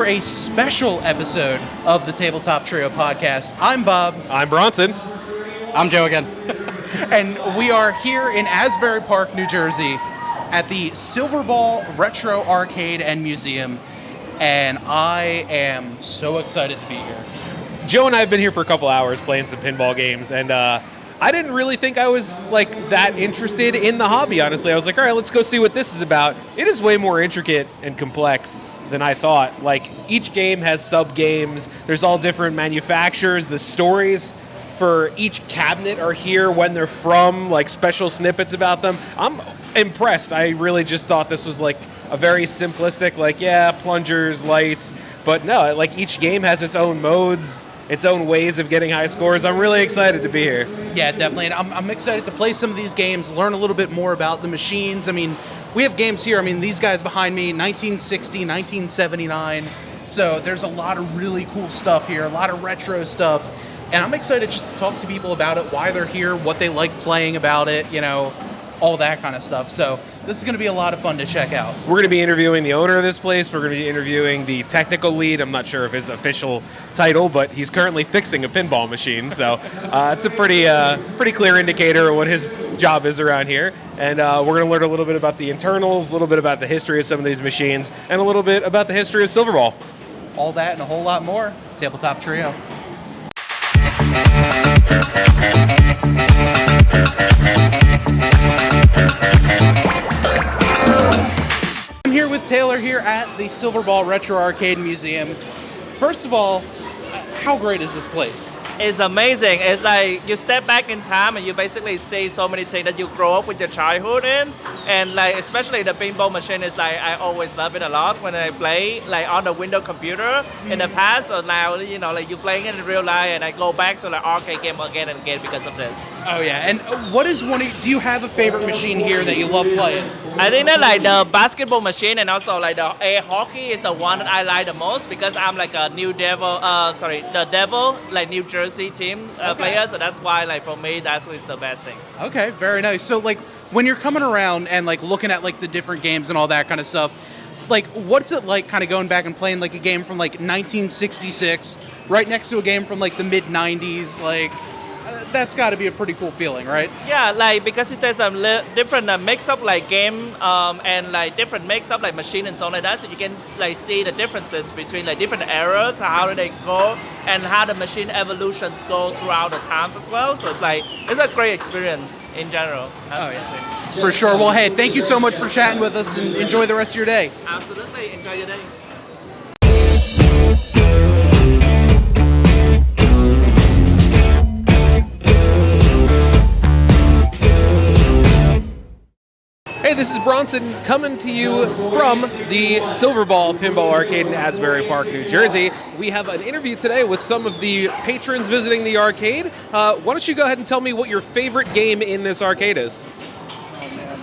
a special episode of the Tabletop Trio podcast. I'm Bob. I'm Bronson. I'm Joe again. And we are here in Asbury Park, New Jersey at the Silverball Retro Arcade and Museum. And I am so excited to be here. Joe and I have been here for a couple hours playing some pinball games, and I didn't really think I was that interested in the hobby, honestly. I was like, all right, let's go see what this is about. It is way more intricate and complex than I thought. Each game has sub-games. There's all different manufacturers. The stories for each cabinet are here, when they're from, special snippets about them. I'm impressed. I really just thought this was a very simplistic, plungers, lights. But no, each game has its own modes, its own ways of getting high scores. I'm really excited to be here. Yeah, definitely. And I'm excited to play some of these games, learn a little bit more about the machines. I mean, we have games here. I mean, these guys behind me, 1960, 1979. So there's a lot of really cool stuff here, a lot of retro stuff. And I'm excited just to talk to people about it, why they're here, what they like playing about it, all that kind of stuff. So this is going to be a lot of fun to check out. We're going to be interviewing the owner of this place. We're going to be interviewing the technical lead. I'm not sure of his official title, but he's currently fixing a pinball machine. So it's a pretty clear indicator of what his job is around here. And we're going to learn a little bit about the internals, a little bit about the history of some of these machines, and a little bit about the history of Silverball. All that and a whole lot more. Tabletop Trio. I'm here with Taylor here at the Silverball Retro Arcade Museum. First of all, how great is this place? It's amazing. It's like you step back in time and you basically see so many things that you grow up with your childhood in. And especially the pinball machine is I always love it a lot when I play on the window computer in the past. So now, you playing it in real life, and I go back to the arcade game again and again because of this. Oh yeah, and what is do you have a favorite machine here that you love playing? I think that the basketball machine and also the air hockey is the one that I like the most because I'm a the Devil, New Jersey team player. So that's why for me that's the best thing. Okay, very nice. So when you're coming around and looking at the different games and all that kind of stuff, what's it like kind of going back and playing a game from 1966 right next to a game from the mid 90s? That's got to be a pretty cool feeling, right? Yeah, because there's a different mix-up game and different mix-up machine and so on like that, so you can see the differences between different eras, how do they go, and how the machine evolutions go throughout the times as well. So it's a great experience in general. Oh yeah, for sure. Well, hey, thank you so much for chatting with us, and enjoy the rest of your day. Absolutely, enjoy your day. Hey, this is Bronson coming to you from the Silverball Pinball Arcade in Asbury Park, New Jersey. We have an interview today with some of the patrons visiting the arcade. Why don't you go ahead and tell me what your favorite game in this arcade is?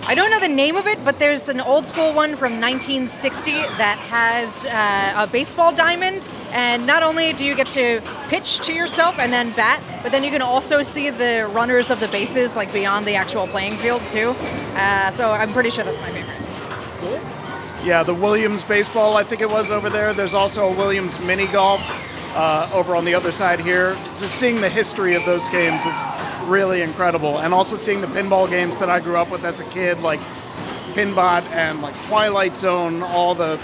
I don't know the name of it, but there's an old school one from 1960 that has a baseball diamond, and not only do you get to pitch to yourself and then bat, but then you can also see the runners of the bases beyond the actual playing field too. So I'm pretty sure that's my favorite. Cool. Yeah, the Williams baseball, I think it was over there. There's also a Williams mini golf over on the other side here. Just seeing the history of those games is really incredible, and also seeing the pinball games that I grew up with as a kid, like Pinbot and Twilight Zone, all the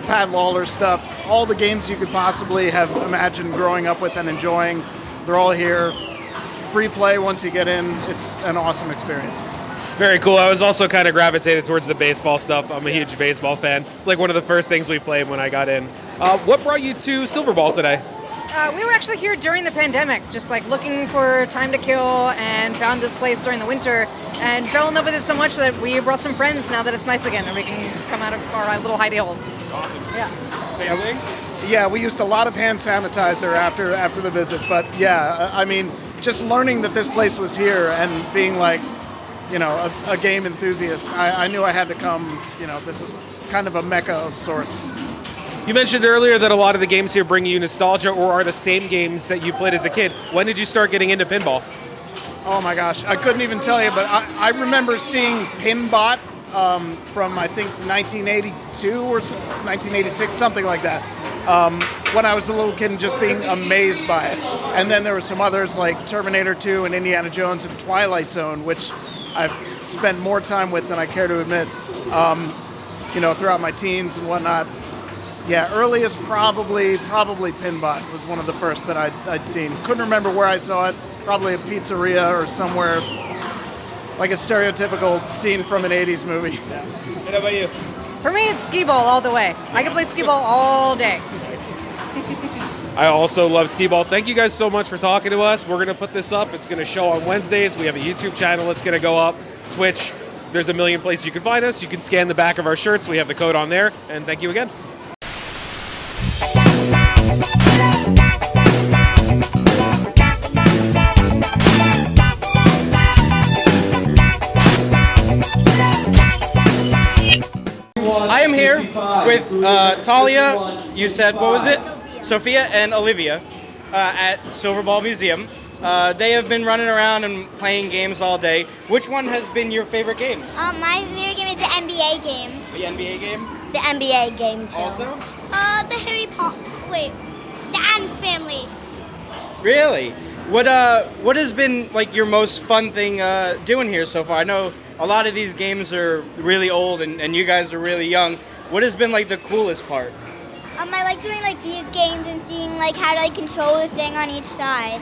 Pat Lawler stuff, all the games you could possibly have imagined growing up with and enjoying. They're all here. Free play once you get in. It's an awesome experience. Very cool. I was also kind of gravitated towards the baseball stuff. I'm a huge baseball fan. It's one of the first things we played when I got in. What brought you to Silverball today? We were actually here during the pandemic, just looking for time to kill, and found this place during the winter and fell in love with it so much that we brought some friends now that it's nice again and we can come out of our little hidey holes. Awesome. Yeah. Same thing? Yeah, we used a lot of hand sanitizer after the visit, but yeah, I mean, just learning that this place was here and being a game enthusiast, I knew I had to come. This is kind of a mecca of sorts. You mentioned earlier that a lot of the games here bring you nostalgia or are the same games that you played as a kid. When did you start getting into pinball? Oh my gosh, I couldn't even tell you, but I remember seeing Pinbot from I think 1982 or 1986, something like that. When I was a little kid and just being amazed by it. And then there were some others like Terminator 2 and Indiana Jones and Twilight Zone, which I've spent more time with than I care to admit, throughout my teens and whatnot. Yeah, earliest probably Pinbot was one of the first that I'd seen. Couldn't remember where I saw it. Probably a pizzeria or somewhere, like a stereotypical scene from an 80s movie. Yeah. What about you? For me, it's skee ball all the way. I can play skee ball all day. I also love skee ball. Thank you guys so much for talking to us. We're going to put this up. It's going to show on Wednesdays. We have a YouTube channel. It's going to go up. Twitch. There's a million places you can find us. You can scan the back of our shirts. We have the code on there. And thank you again. I am here with Talia, you said, what was it? Sophia and Olivia at Silverball Museum. They have been running around and playing games all day. Which one has been your favorite games? My favorite game is the NBA game. The NBA game? The NBA game, too. Also? The Harry Potter, the Addams Family. Really? What has been like your most fun thing doing here so far? I know a lot of these games are really old and you guys are really young. What has been like the coolest part? I like doing like these games and seeing like how to like control the thing on each side.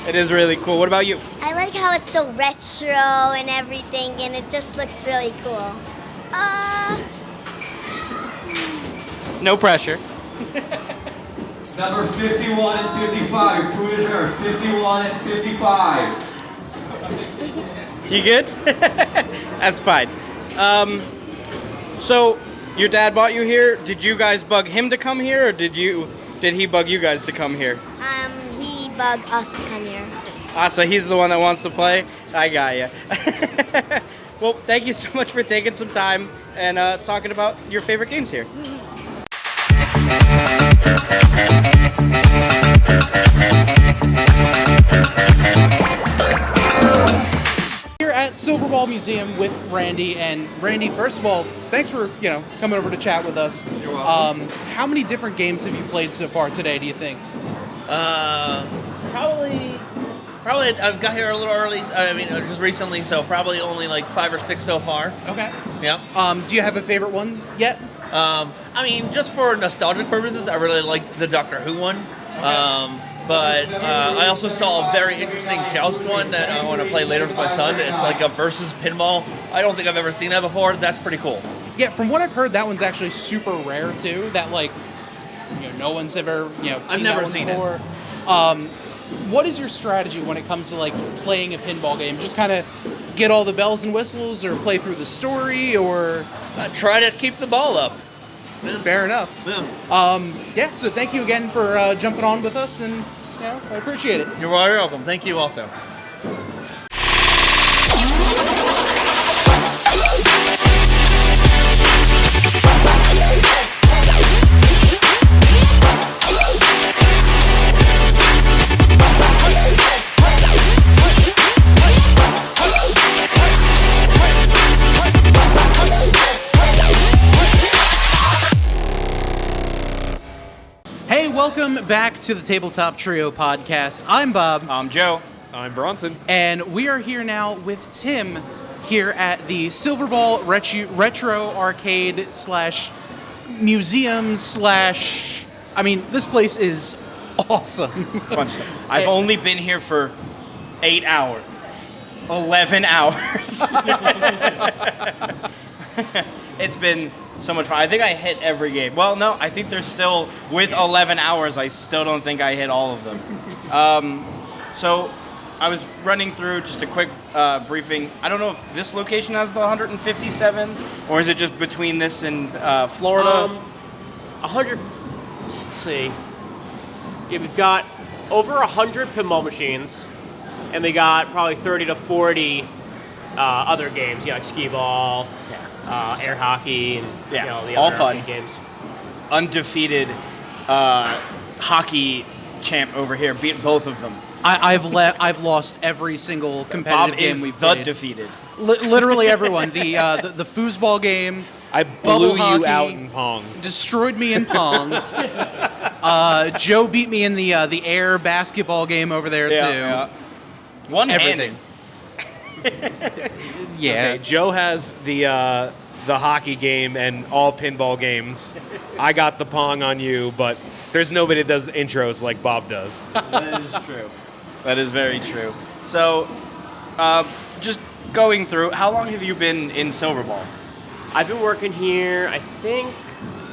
It is really cool. What about you? I like how it's so retro and everything, and it just looks really cool. No pressure. Number 51 and 55, your crew is here, 51 and 55. You good? That's fine. So, your dad brought you here. Did you guys bug him to come here, or did he bug you guys to come here? He bugged us to come here. So he's the one that wants to play? I got you. Well, thank you so much for taking some time and talking about your favorite games here. Here at Silverball Museum with Randy. And Randy, first of all, thanks for coming over to chat with us. You're welcome. How many different games have you played so far today, do you think? Probably I've got here a little early. I mean, just recently, so probably only like 5 or 6 so far. Okay. Yeah. Do you have a favorite one yet? I mean, just for nostalgic purposes, I really liked the Doctor Who one. Okay. But I also saw a very interesting joust one that I want to play later with my son. It's like a versus pinball. I don't think I've ever seen that before. That's pretty cool. Yeah, from what I've heard, that one's actually super rare too. That no one's ever seen I've never that one seen before. What is your strategy when it comes to playing a pinball game? Just kind of get all the bells and whistles, or play through the story, or try to keep the ball up. Yeah. Fair enough. Yeah. So thank you again for jumping on with us, and I appreciate it. You're welcome. Thank you also. Hey, welcome back to the Tabletop Trio podcast. I'm Bob. I'm Joe. I'm Bronson. And we are here now with Tim here at the Silverball Retro Arcade / Museum / I mean, this place is awesome. I've only been here for 8 hours. 11 hours. It's been so much fun. I think I hit every game. Well, no, I think there's still, with 11 hours, I still don't think I hit all of them. So I was running through just a quick briefing. I don't know if this location has the 157, or is it just between this and Florida? 100, let's see. Yeah, we've got over 100 pinball machines, and we got probably 30 to 40 other games, like skee ball, air hockey, and the all other fun arcade games. Undefeated hockey champ over here, beat both of them. I've lost every single competitive Bob game is we've the played. defeated. Literally everyone. The foosball game. I Bubble blew you hockey, out in Pong. Destroyed me in Pong. Joe beat me in the air basketball game over there too. Yeah. One-handed. Everything. Yeah. Okay, Joe has the hockey game and all pinball games. I got the Pong on you, but there's nobody that does intros like Bob does. That is true. That is very true. So, just going through, how long have you been in Silverball? I've been working here, I think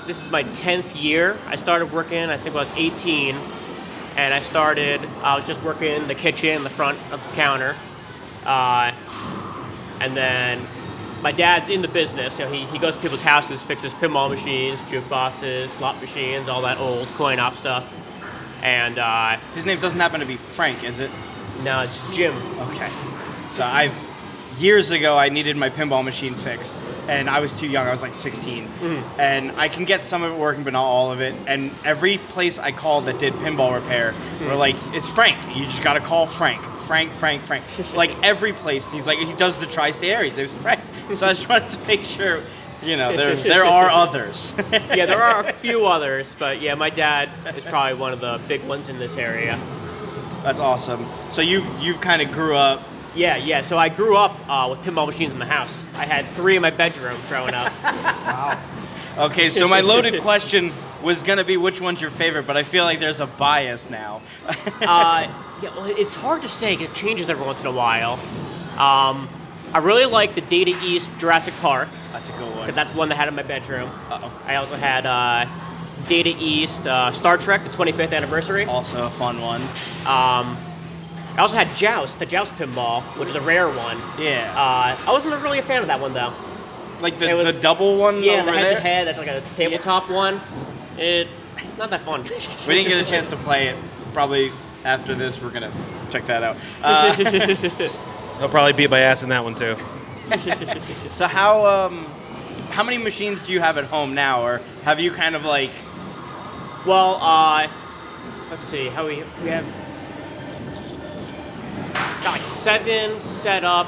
this is my 10th year. I started working, I think I was 18, and I was just working the kitchen, the front of the counter. And then my dad's in the business. You know, he goes to people's houses, fixes pinball machines, jukeboxes, slot machines, all that old coin-op stuff. And His name doesn't happen to be Frank, is it? no, it's Jim. Okay. So years ago, I needed my pinball machine fixed, and I was too young. I was like 16. And I can get some of it working, but not all of it. And every place I called that did pinball repair were like, it's Frank. You just got to call Frank. Frank. Like every place, he's like, he does the tri-state area. There's Frank. So I just wanted to make sure, there are others. Yeah, there are a few others, but yeah, my dad is probably one of the big ones in this area. That's awesome. So you've kind of grew up. Yeah. So I grew up with pinball machines in the house. I had 3 in my bedroom growing up. Wow. Okay, so my loaded question was going to be which one's your favorite, but I feel like there's a bias now. Yeah, well, it's hard to say because it changes every once in a while. I really like the Data East Jurassic Park. That's a good one. Because that's one that I had in my bedroom. I also had Data East Star Trek, the 25th anniversary. Also a fun one. I also had Joust, the Joust pinball, which is a rare one. Yeah. I wasn't really a fan of that one, though. Like the double one yeah, over the there? head-to-head, that's like a tabletop one. It's not that fun. We didn't get a chance to play it. Probably after this, we're going to check that out. He'll probably beat my ass in that one, too. So how many machines do you have at home now, or have you kind of like... Well, let's see, how we have got like 7 set up.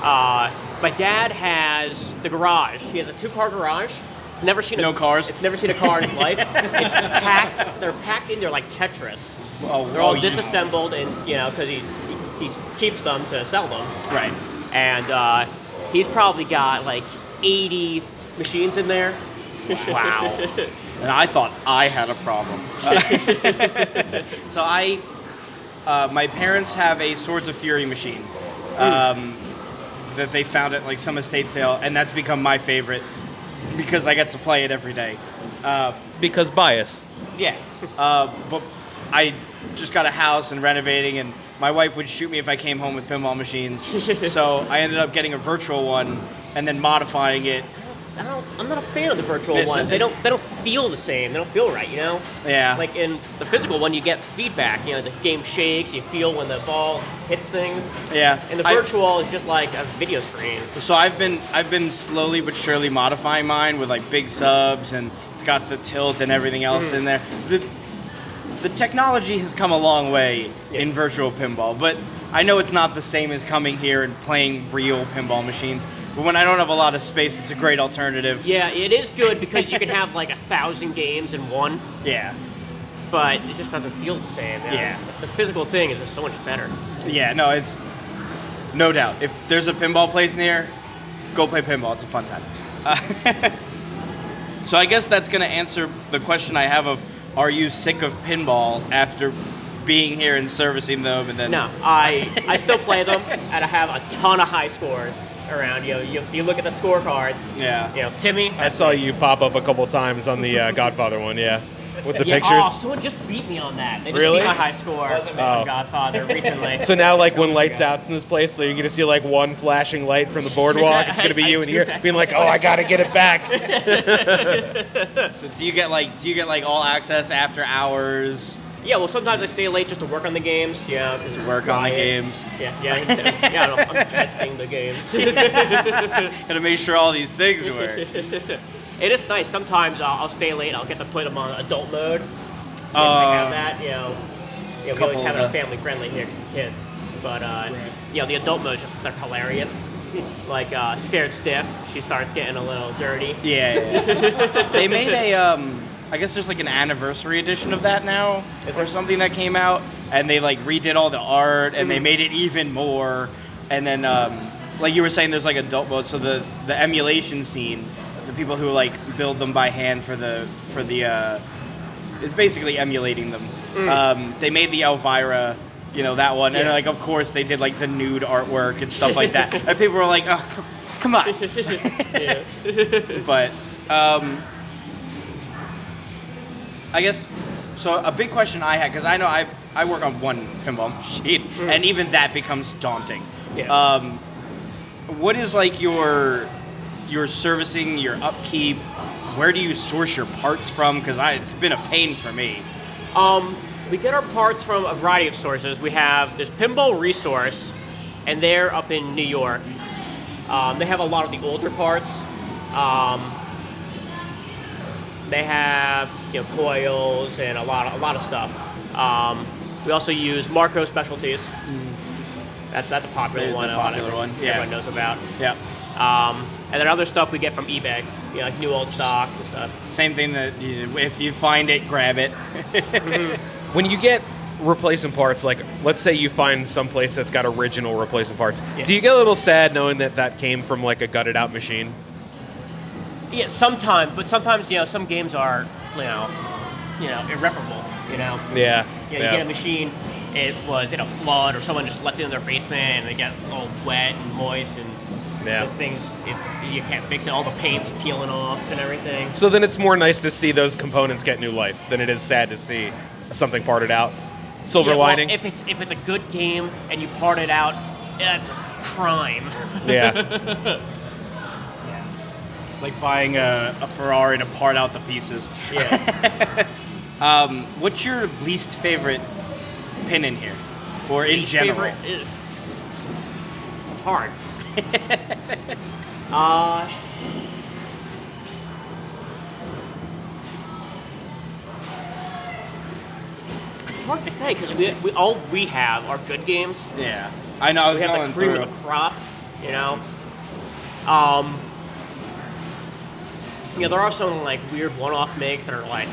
My dad has the garage. He has a 2-car garage. It's never seen no cars. It's never seen a car in his life. It's packed. They're packed in there like Tetris. They're all disassembled, and because he keeps them to sell them. Right. And he's probably got like 80 machines in there. Wow. And I thought I had a problem. So my parents have a Swords of Fury machine that they found at like some estate sale, and that's become my favorite because I get to play it every day. Because bias. Yeah. But I just got a house and renovating, and my wife would shoot me if I came home with pinball machines. So I ended up getting a virtual one and then modifying it. I'm not a fan of the virtual ones. They don't feel the same. They don't feel right, Yeah. Like in the physical one, you get feedback. The game shakes. You feel when the ball hits things. Yeah. And the virtual is just like a video screen. So I've been slowly but surely modifying mine with like big subs, and it's got the tilt and everything else in there. The technology has come a long way in virtual pinball, but I know it's not the same as coming here and playing real pinball machines. But when I don't have a lot of space, it's a great alternative. Yeah, it is good because you can have like 1,000 games in one. Yeah. But it just doesn't feel the same. Yeah. The physical thing is just so much better. Yeah, no, it's no doubt. If there's a pinball place near, go play pinball. It's a fun time. So I guess that's going to answer the question I have of, are you sick of pinball after being here and servicing them? And then No, I still play them, and I have a ton of high scores around. You look at the scorecards. Yeah. Timmy. I saw you pop up a couple times on the Godfather one, with the pictures. Oh, someone just beat me on that. They just Really? beat my high score on Godfather recently. So now, like, when lights out in this place, so you're gonna see like one flashing light from the boardwalk. It's gonna be you and you're being like, "Oh, I gotta get it back." So do you get like all access after hours? Yeah, well, sometimes I stay late just to work on the games. To work on the games. I'm testing the games. Gotta make sure all these things work. It is nice. Sometimes I'll stay late. I'll get to put them on adult mode. I have that. We always have it on family friendly here because kids. But the adult mode is just they're hilarious. like Scared Stiff. She starts getting a little dirty. Yeah. They made a, I guess there's like an anniversary edition of that now, or something that came out, and they like redid all the art, and they made it even more. And then, like you were saying, there's like adult mode, so the emulation scene, the people who like build them by hand for the it's basically emulating them. They made the Elvira, that one, and like of course they did like the nude artwork and stuff like that, and people were like, oh, come on. But I guess so. A big question I had, because I know I work on one pinball machine, and even that becomes daunting. Yeah. What is like your servicing, your upkeep? Where do you source your parts from? Because it's been a pain for me. We get our parts from a variety of sources. We have this Pinball Resource, and they're up in New York. They have a lot of the older parts. They have coils and a lot of stuff. We also use Marco Specialties. That's a popular one. Everyone knows about. Yeah. And then other stuff we get from eBay, like new old stock and stuff. Same thing that if you find it, grab it. When you get replacement parts, like let's say you find some place that's got original replacement parts, do you get a little sad knowing that came from like a gutted out machine? Yeah, sometimes, but sometimes some games are irreparable. Yeah. You get a machine, it was in a flood or someone just left it in their basement and it gets all wet and moist and you can't fix it. All the paint's peeling off and everything. So then it's more nice to see those components get new life than it is sad to see something parted out. Silver lining. Well, if it's a good game and you part it out, that's a crime. Yeah. It's like buying a Ferrari to part out the pieces. Yeah. What's your least favorite pin in here, or in general? It's hard. It's hard to say because we all we have are good games. Yeah, I know. I was we have going the cream through. of the crop, there are some like weird one-off makes that are like,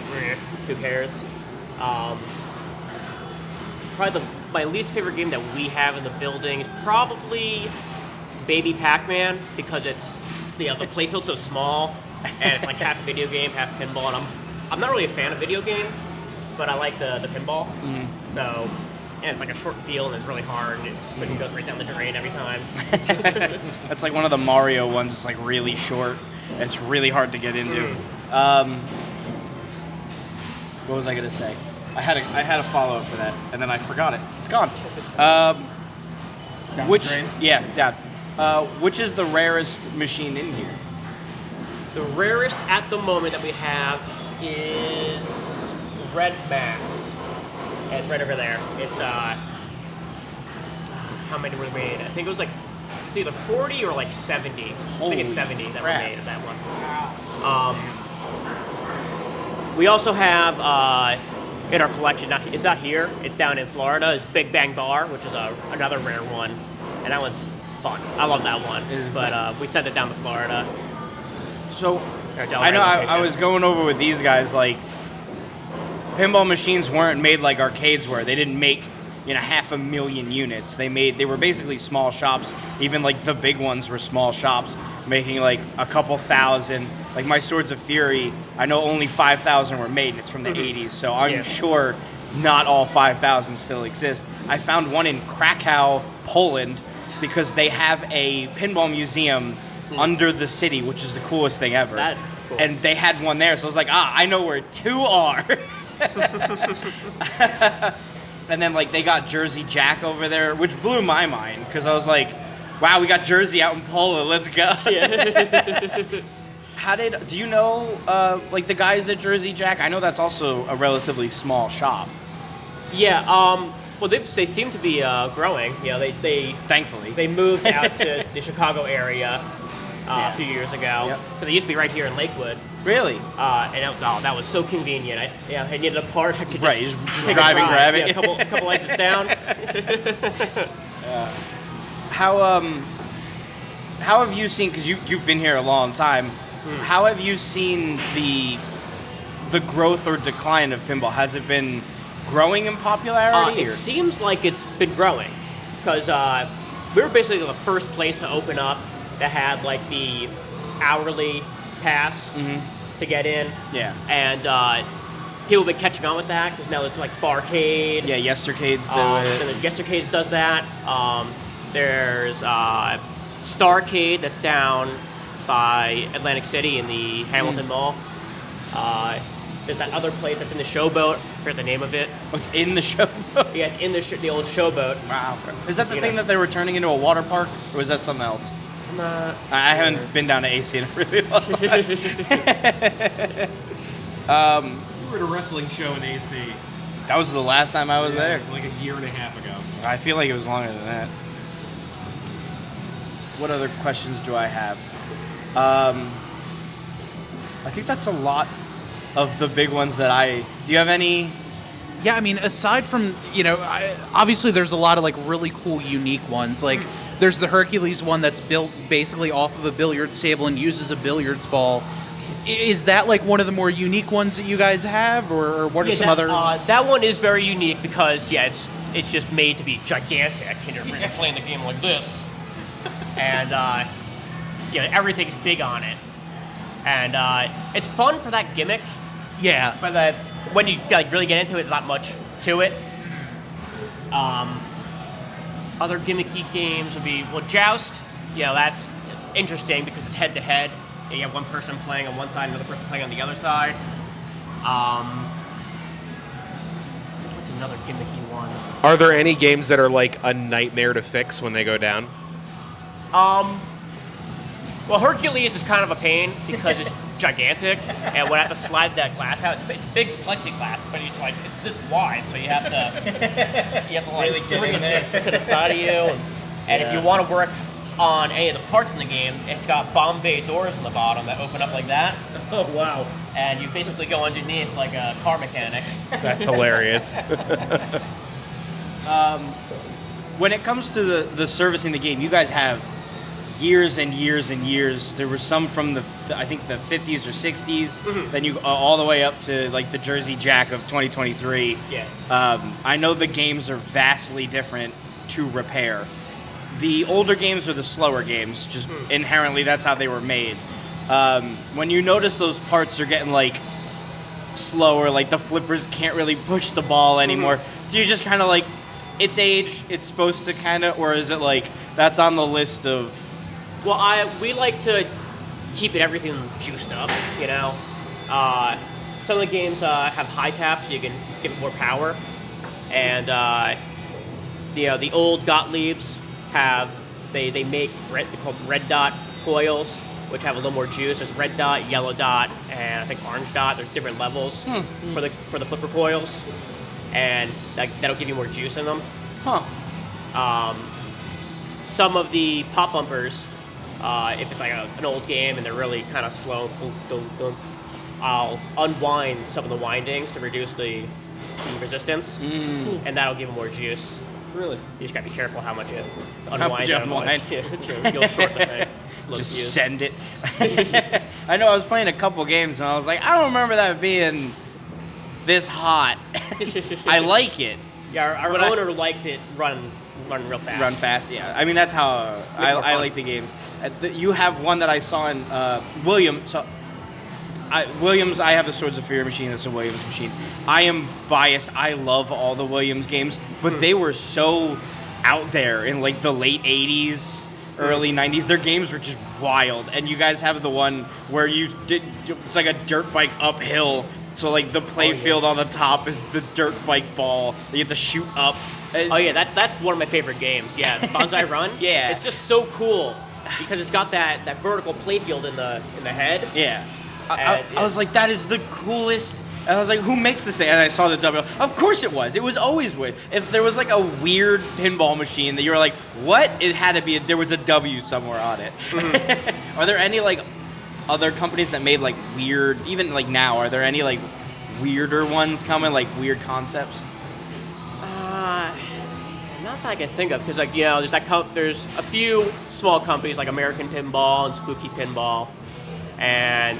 who cares? Probably my least favorite game that we have in the building is probably Baby Pac-Man, because it's the playfield's so small and it's like half video game, half pinball, and I'm not really a fan of video games, but I like the pinball. So, and it's like a short field and it's really hard and it goes right down the drain every time. That's like one of the Mario ones. It's like really short. It's really hard to get into. What was I gonna say? I had a follow-up for that, and then I forgot it. It's gone. Which is the rarest machine in here? The rarest at the moment that we have is Red Max. And it's right over there. It's how many were made? I think it was like it's either 40 or like 70. I think it's 70 that were made of that one. We also have in our collection, it's not here, it's down in Florida, is Big Bang Bar, which is another rare one. And that one's fun. I love that one. But we sent it down to Florida. So, I know I was going over with these guys, like, pinball machines weren't made like arcades were. They didn't make 500,000 units. They were basically small shops. Even like the big ones were small shops, making like a couple thousand. Like my Swords of Fury, I know only 5,000 were made, and it's from the 80s, so I'm sure not all 5,000 still exist. I found one in Krakow, Poland, because they have a pinball museum under the city, which is the coolest thing ever. That's cool. And they had one there, so I was like, I know where two are. And then like they got Jersey Jack over there, which blew my mind, because I was like, wow, we got Jersey out in Poland, let's go. Yeah. Do you know, like the guys at Jersey Jack? I know that's also a relatively small shop. Yeah, well, they seem to be growing. They thankfully they moved out to the Chicago area a few years ago. Yep. They used to be right here in Lakewood. Really? And that was so convenient. I needed a part. I could just drive and grab it. A couple exits down. how have you seen? Because you've been here a long time. How have you seen the growth or decline of pinball? Has it been growing in popularity? It seems like it's been growing because we were basically the first place to open up that had like the hourly pass to get in. Yeah. And people have been catching on with that because now there's like Barcade. Yeah, Yestercades do Then it. there's Yestercades does that. There's Starcade that's down by Atlantic City in the Hamilton Mall. There's that other place that's in the Showboat. I forget the name of it. Oh, it's in the Showboat? Yeah, it's in the old Showboat. Wow. Is that the thing that they were turning into a water park, or was that something else? I haven't been down to AC in a really long time. We were at a wrestling show in AC. That was the last time I was there. Like a year and a half ago. I feel like it was longer than that. What other questions do I have? I think that's a lot of the big ones that do you have any? Yeah, I mean, aside from, obviously there's a lot of like really cool, unique ones. Like there's the Hercules one that's built basically off of a billiards table and uses a billiards ball. Is that like one of the more unique ones that you guys have, or what are some other? That one is very unique because it's just made to be gigantic, and you're playing the game like this, and everything's big on it, and it's fun for that gimmick. Yeah. But when you really get into it, there's not much to it. Other gimmicky games would be Joust. That's interesting because it's head to head. You have one person playing on one side, another person playing on the other side. What's another gimmicky one? Are there any games that are like a nightmare to fix when they go down? Well, Hercules is kind of a pain because it's gigantic, and when I have to slide that glass out, it's a big plexiglass, but it's this wide, so you have to like Really get bring in it there. to the side of you, and if you want to work on any of the parts in the game, it's got bomb bay doors on the bottom that open up like that. Oh, wow. And you basically go underneath like a car mechanic. That's hilarious. When it comes to the servicing the game, you guys have years and years and years. There were some from I think the 50s or 60s, then you all the way up to like the Jersey Jack of 2023. Yeah. I know the games are vastly different to repair. The older games are the slower games, just inherently that's how they were made. When you notice those parts are getting like slower, like the flippers can't really push the ball anymore, do you just kind of like, it's age, it's supposed to kind of, or is it like that's on the list of? Well, we like to keep everything juiced up, Some of the games have high taps, so you can give it more power, and the old Gottliebs they make they're called red dot coils, which have a little more juice. There's red dot, yellow dot, and I think orange dot. There's different levels for the flipper coils, and that'll give you more juice in them. Some of the pop bumpers, if it's like an old game and they're really kind of slow, I'll unwind some of the windings to reduce the resistance, and that'll give them more juice. Really? You just gotta be careful how much you much unwind. you unwind. You'll short the thing. Just send it. I know I was playing a couple games and I was like, I don't remember that being this hot. I like it. Yeah, our owner likes it run real fast. Run fast, yeah. I mean, that's how I like the games. You have one that I saw in Williams. So Williams, I have the Swords of Fear machine. That's a Williams machine. I am biased. I love all the Williams games, but they were so out there in like the late 80s, early 90s. Their games were just wild. And you guys have the one where it's like a dirt bike uphill. So like the play field on the top is the dirt bike ball that you have to shoot up. That's one of my favorite games. Yeah, Bonsai Run. Yeah. It's just so cool because it's got that vertical play field in the head. Yeah. I was like, that is the coolest. And I was like, who makes this thing? And I saw the W. Of course it was. It was always weird. If there was like a weird pinball machine that you were like, what? It had to be, there was a W somewhere on it. Are there any like other companies that made like weird, even like now, are there any like weirder ones coming, like weird concepts? Not Not that I can think of, because there's a few small companies like American Pinball and Spooky Pinball, and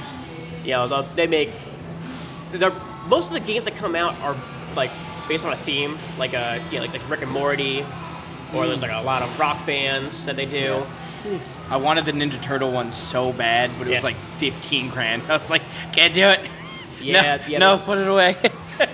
most of the games that come out are like based on a theme, like Rick and Morty, or there's like a lot of rock bands that they do. I wanted the Ninja Turtle one so bad, but it was like 15 grand. I was like, can't do it. No, put it away.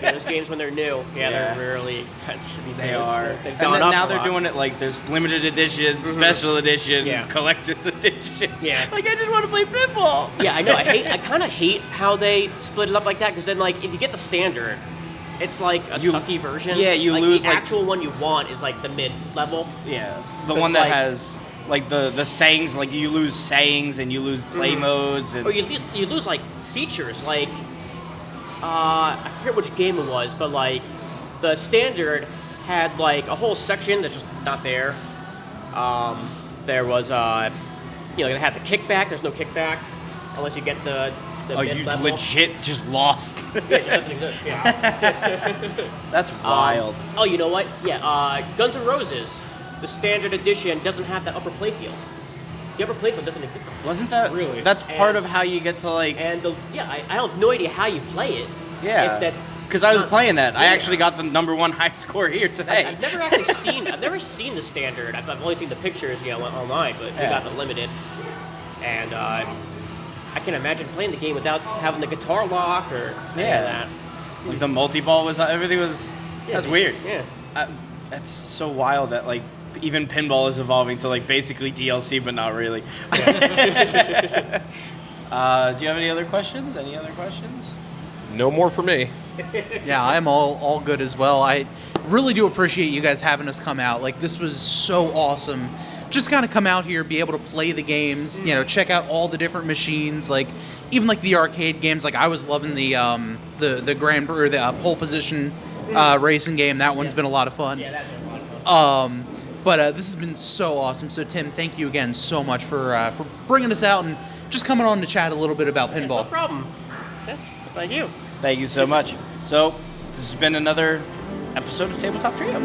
Those games when they're new, they're really expensive these days. They are. They've And gone then up now a they're lot. doing it like there's limited edition, special edition, collector's edition. Yeah. Like I just want to play pinball. Yeah, I know. I kind of hate how they split it up like that, because then like if you get the standard, it's like a sucky version. Yeah, you like, lose the actual one you want is like the mid level. Yeah, the one that has like the sayings, like you lose sayings and you lose play modes, and or you lose like features like I forget which game it was, but like the standard had like a whole section that's just not there. There was they had the kickback. There's no kickback unless you get the mid you level. legit just lost. Yeah, it just doesn't exist. Yeah. That's wild. Oh, you know what? Yeah, Guns N' Roses, the standard edition doesn't have that upper playfield. The upper playfield doesn't exist. Wasn't that really? That's part of how you get to like. And I have no idea how you play it. Yeah. Because I was playing that. I actually got the #1 high score here today. I've never actually seen. I've never seen the standard. I've only seen the pictures, online, but we got the limited. And I can't imagine playing the game without having the guitar lock or any of that. Like the multi-ball was, everything was. That's weird. Yeah. That's so wild that like even pinball is evolving to like basically DLC, but not really. Do you have any other questions? No more for me. Yeah, I'm all good as well. I really do appreciate you guys having us come out. Like, this was so awesome. Just kind of come out here, be able to play the games, check out all the different machines, like even like the arcade games. Like I was loving the Grand Prix, the pole position racing game. That one's been a lot of fun. Yeah, that's been a lot of fun. But this has been so awesome. So Tim, thank you again so much for bringing us out and just coming on to chat a little bit about pinball. No problem. Yeah, thank you. Thank you so much. So this has been another episode of Tabletop Trio.